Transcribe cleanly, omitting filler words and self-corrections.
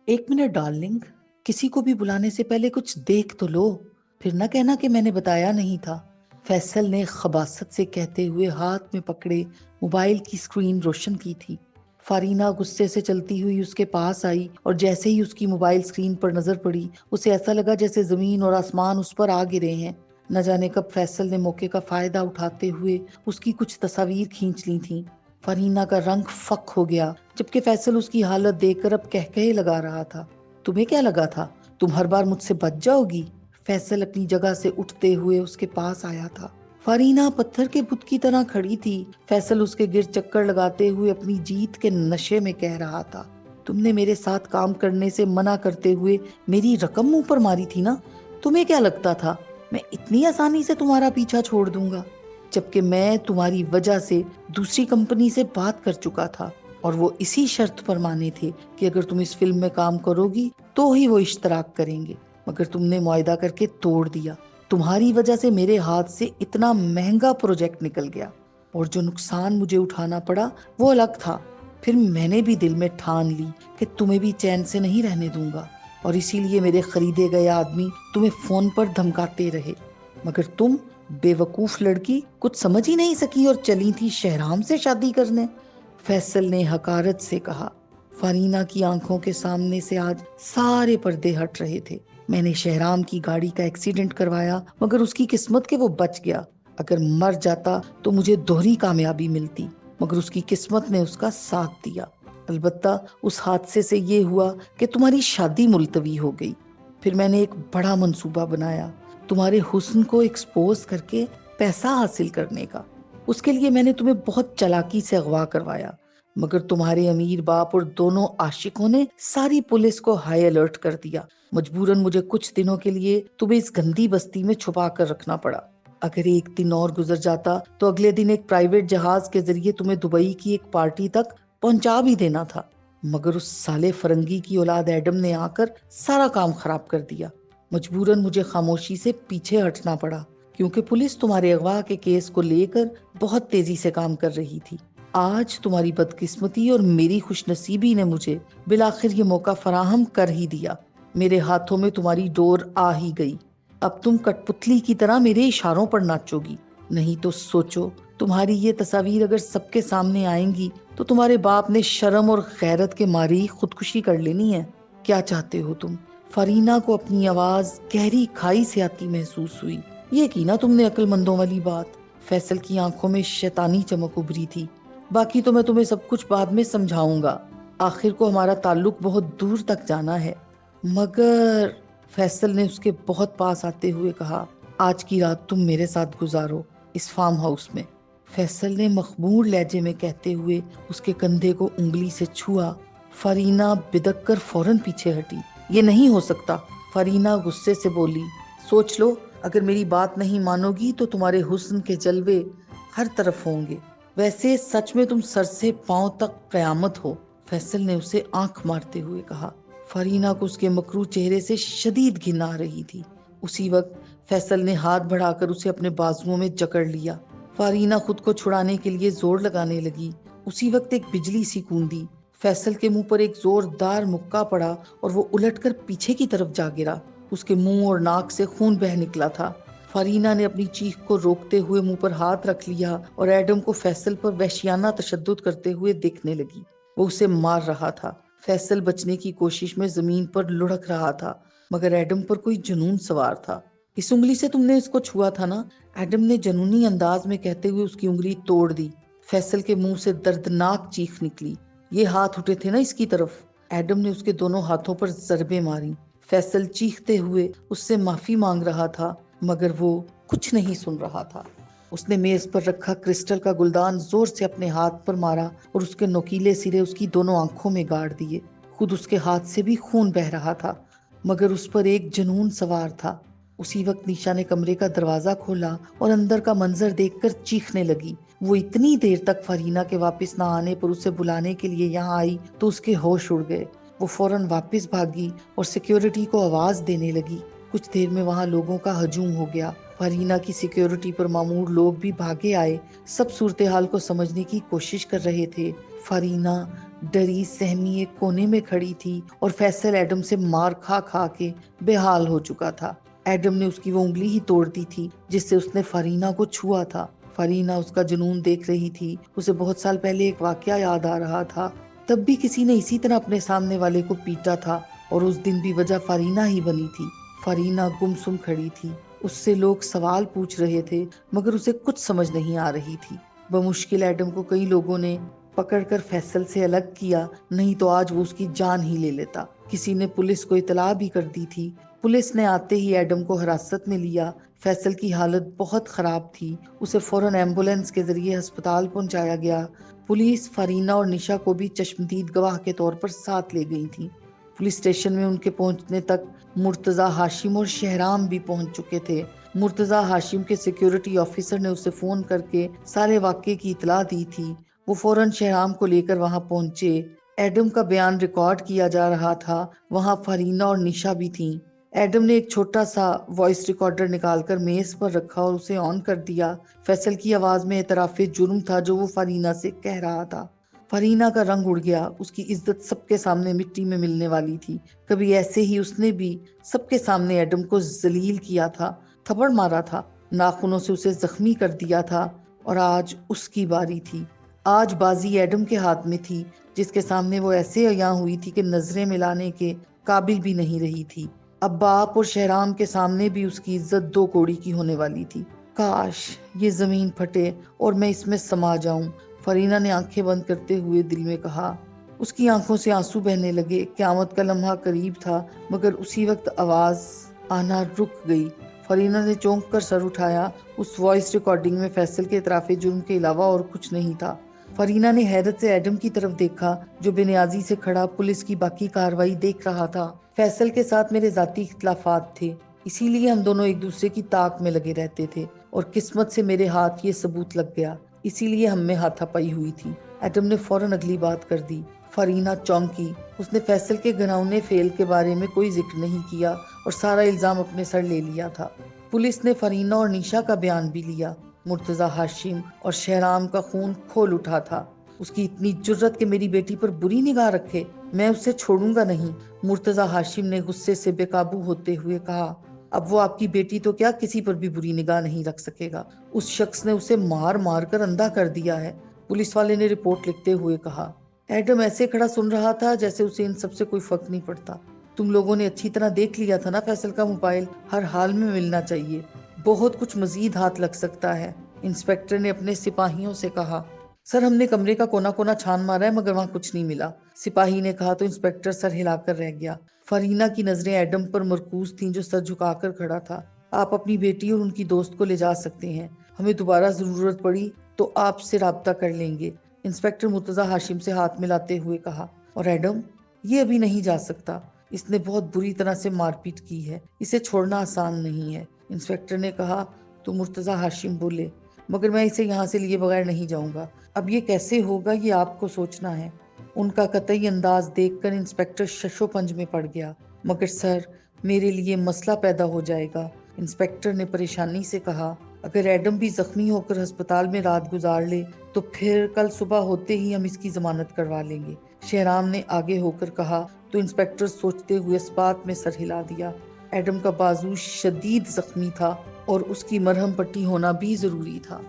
एक minute darling, किसी को भी बुलाने से पहले कुछ देख तो लो, फिर ना कहना कि मैंने बताया नहीं था। फैसल ने खबासत से कहते हुए हाथ में पकड़े मोबाइल की स्क्रीन रोशन की थी। फारीना गुस्से से चलती हुई उसके पास आई और जैसे ही उसकी मोबाइल स्क्रीन पर नजर पड़ी, उसे ऐसा लगा जैसे जमीन और आसमान उस पर आ गिरे हैं। न जाने कब फैसल ने मौके का फायदा उठाते हुए उसकी कुछ तस्वीर खींच ली थी। फरीना का रंग फक हो गया, जबकि फैसल उसकी हालत देखकर अब कहकहे लगा रहा था। तुम्हें क्या लगा था, तुम हर बार मुझसे बच जाओगी? फैसल अपनी जगह से उठते हुए उसके पास आया था। फरीना पत्थर के बुत की तरह खड़ी थी। फैसल उसके गिर चक्कर लगाते हुए अपनी जीत के नशे में कह रहा था, तुमने मेरे साथ काम करने से मना करते हुए मेरी रकम मुंह पर मारी थी ना? तुम्हें क्या लगता था मैं इतनी आसानी से तुम्हारा पीछा छोड़ दूंगा? जबकि मैं तुम्हारी वजह से दूसरी कंपनी से बात कर चुका था, और वो इसी शर्त पर माने थे कि अगर तुम इस फिल्म में काम करोगी तो ही वो इश्तराक करेंगे। मगर तुमने मुआयदा करके तोड़ दिया। तुम्हारी वजह से मेरे हाथ से इतना महंगा प्रोजेक्ट निकल गया, और जो नुकसान मुझे उठाना पड़ा वो अलग था। फिर मैंने भी दिल में ठान ली कि तुम्हें भी चैन से नहीं रहने दूंगा, और इसीलिए मेरे खरीदे गए आदमी तुम्हें फोन पर धमकाते रहे। मगर तुम बेवकूफ लड़की कुछ समझ ही नहीं सकी और चली थी शहराम से शादी करने। फैसल ने हकारत से कहा। फरीना की आंखों के सामने से आज सारे पर्दे हट रहे थे। मैंने शहराम की गाड़ी का एक्सीडेंट करवाया, मगर उसकी किस्मत के वो बच गया। अगर मर जाता तो मुझे दोहरी कामयाबी मिलती, मगर उसकी किस्मत ने उसका साथ दिया। अलबत्ता उस हादसे से ये हुआ कि तुम्हारी शादी मुलतवी हो गई। फिर मैंने एक बड़ा मंसूबा बनाया, तुम्हारे हुस्न को एक्सपोज करके पैसा हासिल करने का। उसके लिए मैंने तुम्हें बहुत चालाकी से अगवा करवाया, मगर तुम्हारे अमीर बाप और दोनों आशिकों ने सारी पुलिस को हाई अलर्ट कर दिया। मजबूरन मुझे कुछ दिनों के लिए तुम्हें इस गंदी बस्ती में छुपा कर रखना पड़ा। अगर एक दिन और गुजर जाता तो अगले दिन एक प्राइवेट जहाज के जरिए तुम्हें दुबई की एक पार्टी तक पहुंचा भी देना था। मगर उस साले फरंगी की औलाद एडम ने आकर सारा काम खराब कर दिया। मजबूरन मुझे खामोशी से पीछे हटना पड़ा, क्योंकि पुलिस तुम्हारे अगवा के केस को लेकर बहुत तेजी से काम कर रही थी। आज तुम्हारी बदकिस्मती और मेरी खुशनसीबी ने मुझे बिलाखिर ये मौका फराहम कर ही दिया। मेरे हाथों में तुम्हारी डोर आ ही गई। अब तुम कठपुतली की तरह मेरे इशारों पर नाचोगी। नहीं तो सोचो, तुम्हारी ये तस्वीर अगर सबके सामने आएंगी तो तुम्हारे बाप ने शर्म और गैरत के मारे ही खुदकुशी कर लेनी है। क्या चाहते हो तुम? फरीना को अपनी आवाज गहरी खाई से आती महसूस हुई। ये की ना तुमने अक्लमंदों वाली बात। फैसल की आंखों में शैतानी चमक उभरी थी। बाकी तो मैं तुम्हें सब कुछ बाद में समझाऊंगा। आखिर को हमारा ताल्लुक बहुत दूर तक जाना है। मगर, फैसल ने उसके बहुत पास आते हुए कहा, आज की रात तुम मेरे साथ गुजारो इस फार्म हाउस में। फैसल ने मखमूर लहजे में कहते हुए उसके कंधे को उंगली से छुआ। फरीना बिदक कर फौरन पीछे हटी। ये नहीं हो सकता, फरीना गुस्से से बोली। सोच लो, अगर मेरी बात नहीं मानोगी तो तुम्हारे हुस्न के जलवे हर तरफ होंगे। वैसे सच में तुम सर से पांव तक कयामत हो। फैसल ने उसे आंख मारते हुए कहा। फरीना को उसके मकरू चेहरे से शदीद घिन आ रही थी। उसी वक्त फैसल ने हाथ बढ़ाकर उसे अपने बाजुओं में जकड़ लिया। फरीना खुद को छुड़ाने के लिए जोर लगाने लगी। उसी वक्त एक बिजली सी कूदी। फैसल के मुंह पर एक जोरदार मुक्का पड़ा और वो उलटकर पीछे की तरफ जा गिरा। उसके मुंह और नाक से खून बह निकला था। फरीना ने अपनी चीख को रोकते हुए मुंह पर हाथ रख लिया और एडम को फैसल पर वहशियाना तशद्दुद करते हुए देखने लगी। वो उसे मार रहा था। फैसल बचने की कोशिश में जमीन पर लुढ़क रहा था, मगर एडम पर कोई जुनून सवार था। इस उंगली से तुमने इसको छुआ था ना? एडम ने जनूनी अंदाज में कहते हुए उसकी उंगली तोड़ दी। फैसल के मुंह से दर्दनाक चीख निकली। ये हाथ उठे थे ना इसकी तरफ। एडम ने उसके दोनों हाथों पर जरबे मारी। फैसल चीखते हुए उससे माफी मांग रहा था, मगर वो कुछ नहीं सुन रहा था। उसने मेज पर रखा क्रिस्टल का गुलदान जोर से अपने हाथ पर मारा और उसके नोकीले सिरे उसकी दोनों आंखों में गाड़ दिए। खुद उसके हाथ से भी खून बह रहा था, मगर उस पर एक जुनून सवार था। उसी वक्त निशा ने कमरे का दरवाजा खोला और अंदर का मंजर देखकर चीखने लगी। वो इतनी देर तक फरीना के वापस ना आने पर उसे बुलाने के लिए यहाँ आई तो उसके होश उड़ गए। वो फौरन वापस भागी और सिक्योरिटी को आवाज देने लगी। कुछ देर में वहां लोगों का हजूम हो गया। फरीना की सिक्योरिटी पर मामूर लोग भी भागे आए। सब सूरत हाल को समझने की कोशिश कर रहे थे। फरीना ڈری سہمی ایک کونے میں کھڑی تھی اور فیصل ایڈم سے مار کھا کھا کے بے حال ہو چکا تھا۔ ایڈم نے اس کی وہ انگلی ہی توڑ دی تھی جس سے اس نے فرینا کو چھوا تھا۔ فرینا اس کا جنون دیکھ رہی تھی۔ اسے بہت سال پہلے ایک واقعہ یاد آ رہا تھا۔ تب بھی کسی نے اسی طرح اپنے سامنے والے کو پیٹا تھا اور اس دن بھی وجہ فرینا ہی بنی تھی۔ فرینا گمسم کھڑی تھی۔ اس سے لوگ سوال پوچھ رہے تھے مگر اسے کچھ سمجھ نہیں آ رہی تھی۔ بمشکل ایڈم کو کئی لوگوں نے پکڑ کر فیصل سے الگ کیا، نہیں تو آج وہ اس کی جان ہی لے لیتا۔ کسی نے پولیس کو اطلاع بھی کر دی تھی۔ پولیس نے آتے ہی ایڈم کو حراست میں لیا۔ فیصل کی حالت بہت خراب تھی۔ اسے فوراً ایمبولینس کے ذریعے ہسپتال پہنچایا گیا۔ پولیس فرینا اور نشا کو بھی چشمدید گواہ کے طور پر ساتھ لے گئی تھی۔ پولیس اسٹیشن میں ان کے پہنچنے تک مرتضی ہاشم اور شہرام بھی پہنچ چکے تھے۔ مرتضی ہاشم کے سیکیورٹی آفیسر نے اسے فون کر کے سارے واقعے کی اطلاع دی تھی۔ وہ فوراً شہرام کو لے کر وہاں پہنچے۔ ایڈم کا بیان ریکارڈ کیا جا رہا تھا۔ وہاں فرینا اور نشا بھی تھیں۔ ایڈم نے ایک چھوٹا سا وائس ریکارڈر نکال کر میز پر رکھا اور اسے آن کر دیا۔ فیصل کی آواز میں اعتراف جرم تھا جو وہ فرینا سے کہہ رہا تھا۔ فرینا کا رنگ اڑ گیا۔ اس کی عزت سب کے سامنے مٹی میں ملنے والی تھی۔ کبھی ایسے ہی اس نے بھی سب کے سامنے ایڈم کو ذلیل کیا تھا، تھپڑ مارا تھا، ناخنوں سے اسے زخمی کر دیا تھا، اور آج اس کی باری تھی۔ آج بازی ایڈم کے ہاتھ میں تھی، جس کے سامنے وہ ایسے عیاں ہوئی تھی کہ نظریں ملانے کے قابل بھی نہیں رہی تھی۔ اب باپ اور شہرام کے سامنے بھی اس کی عزت دو کوڑی کی ہونے والی تھی۔ کاش یہ زمین پھٹے اور میں اس میں سما جاؤں، فرینا نے آنکھیں بند کرتے ہوئے دل میں کہا۔ اس کی آنکھوں سے آنسو بہنے لگے۔ قیامت کا لمحہ قریب تھا، مگر اسی وقت آواز آنا رک گئی۔ فرینا نے چونک کر سر اٹھایا۔ اس وائس ریکارڈنگ میں فیصل کے اعتراف جرم کے علاوہ اور کچھ نہیں تھا۔ فرینا نے حیرت سے ایڈم کی طرف دیکھا جو بے نیازی سے کھڑا پولیس کی باقی کارروائی دیکھ رہا تھا۔ فیصل کے ساتھ میرے ذاتی اختلافات تھے، اسی لیے ہم دونوں ایک دوسرے کی طاق میں لگے رہتے تھے، اور قسمت سے میرے ہاتھ یہ ثبوت لگ گیا، اسی لیے ہم میں ہاتھا پائی ہوئی تھی۔ ایڈم نے فوراً اگلی بات کر دی۔ فرینا چونکی۔ اس نے فیصل کے گھناؤنے فعل کے بارے میں کوئی ذکر نہیں کیا اور سارا الزام اپنے سر لے لیا تھا۔ پولیس نے فرینا اور نشا کا بیان بھی لیا۔ مرتضی ہاشم اور شہرام کا خون کھول اٹھا تھا۔ اس کی اتنی جرت کہ میری بیٹی پر بری نگاہ رکھے، میں اسے چھوڑوں گا نہیں، مرتضی ہاشم نے غصے سے بے قابو ہوتے ہوئے کہا۔ اب وہ آپ کی بیٹی تو کیا کسی پر بھی بری نگاہ نہیں رکھ سکے گا، اس شخص نے اسے مار مار کر اندھا کر دیا ہے، پولیس والے نے رپورٹ لکھتے ہوئے کہا۔ ایڈم ایسے کھڑا سن رہا تھا جیسے اسے ان سب سے کوئی فرق نہیں پڑتا۔ تم لوگوں نے اچھی طرح دیکھ لیا تھا نا فیصل کا موبائل، ہر حال میں ملنا چاہیے، بہت کچھ مزید ہاتھ لگ سکتا ہے، انسپکٹر نے اپنے سپاہیوں سے کہا۔ سر ہم نے کمرے کا کونا کونا چھان مارا ہے مگر وہاں کچھ نہیں ملا، سپاہی نے کہا تو انسپکٹر سر ہلا کر رہ گیا۔ فرینا کی نظریں ایڈم پر مرکوز تھیں جو سر جھکا کر کھڑا تھا۔ آپ اپنی بیٹی اور ان کی دوست کو لے جا سکتے ہیں، ہمیں دوبارہ ضرورت پڑی تو آپ سے رابطہ کر لیں گے، انسپکٹر مرتضی ہاشم سے ہاتھ ملاتے ہوئے کہا۔ اور ایڈم یہ ابھی نہیں جا سکتا، اس نے بہت بری طرح سے مار پیٹ کی ہے، اسے چھوڑنا آسان نہیں ہے، انسپکٹر نے کہا تو مرتضی ہاشم بولے، مگر میں اسے یہاں سے لیے بغیر نہیں جاؤں گا، اب یہ کیسے ہوگا یہ آپ کو سوچنا ہے۔ ان کا قطعی انداز دیکھ کر انسپکٹر ششو پنج میں پڑ گیا۔ مگر سر میرے لیے مسئلہ پیدا ہو جائے گا، انسپکٹر نے پریشانی سے کہا۔ اگر ایڈم بھی زخمی ہو کر ہسپتال میں رات گزار لے تو پھر کل صبح ہوتے ہی ہم اس کی ضمانت کروا لیں گے، شہرام نے آگے ہو کر کہا تو انسپکٹر سوچتے ہوئے اس بات میں سر ہلا دیا۔ ایڈم کا بازو شدید زخمی تھا اور اس کی مرہم پٹی ہونا بھی ضروری تھا۔